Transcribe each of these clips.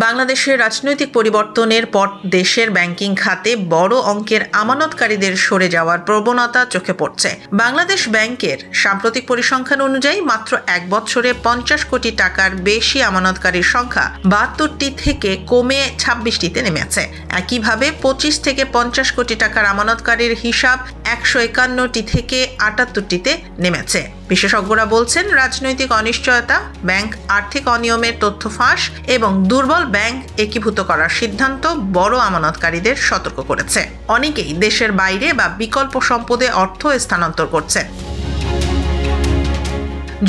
বাংলাদেশের রাজনৈতিক পরিবর্তনের পর দেশের ব্যাংকিং খাতে বড় অঙ্কের আমানতকারীদের সরে যাওয়ার প্রবণতা চোখে পড়ছে। বাংলাদেশ ব্যাংকের সাম্প্রতিক পরিসংখ্যান অনুযায়ী মাত্র এক বছরে 50 কোটি টাকার বেশি আমানতকারীর সংখ্যা 72টি থেকে কমে 26টিতে নেমেছে। একইভাবে 25 থেকে 50 কোটি টাকার আমানতকারীর হিসাব 151টি থেকে 78টিতে নেমেছে। বিশেষজ্ঞরা বলছেন, রাজনৈতিক অনিশ্চয়তা, ব্যাংক আর্থিক অনিয়মের তথ্য ফাঁস এবং দুর্বল ব্যাংক একীভূত করার সিদ্ধান্ত বড় আমানতকারীদের সতর্ক করেছে। অনেকেই দেশের বাইরে বা বিকল্প সম্পদে অর্থ স্থানান্তর করছে।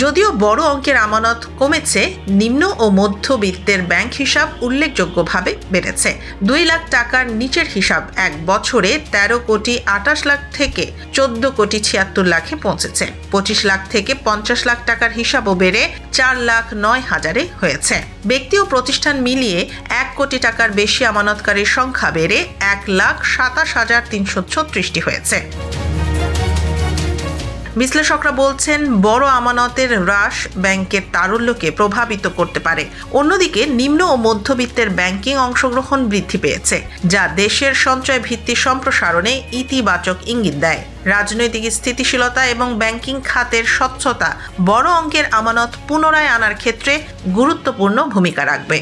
যদিও বড় অঙ্কের আমানত কমেছে, নিম্ন ও মধ্যবিত্তের ব্যাংক হিসাব উল্লেখযোগ্যভাবে বেড়েছে। 2 লাখ টাকার নিচের হিসাব এক বছরে 13 কোটি 28 লাখ থেকে 14 কোটি 76 লাখে পৌঁছেছে। 25 লাখ থেকে 50 লাখ টাকার হিসাবও বেড়ে 4,09,000-এ হয়েছে। ব্যক্তি ও প্রতিষ্ঠান মিলিয়ে 1 কোটি টাকার বেশি আমানতকারীর সংখ্যা বেড়ে 1,27,336টি হয়েছে। বিশ্লেষকরা বলছেন, বড় আমানতের হ্রাস ব্যাংকের তারল্যকে প্রভাবিত করতে পারে। অন্যদিকে নিম্ন ও মধ্যবিত্তের ব্যাংকিং অংশগ্রহণ বৃদ্ধি পেয়েছে, যা দেশের সঞ্চয় ভিত্তি সম্প্রসারণে ইতিবাচক ইঙ্গিত দেয়। রাজনৈতিক স্থিতিশীলতা এবং ব্যাংকিং খাতের স্বচ্ছতা বড় অঙ্কের আমানত পুনরায় আনার ক্ষেত্রে গুরুত্বপূর্ণ ভূমিকা রাখবে।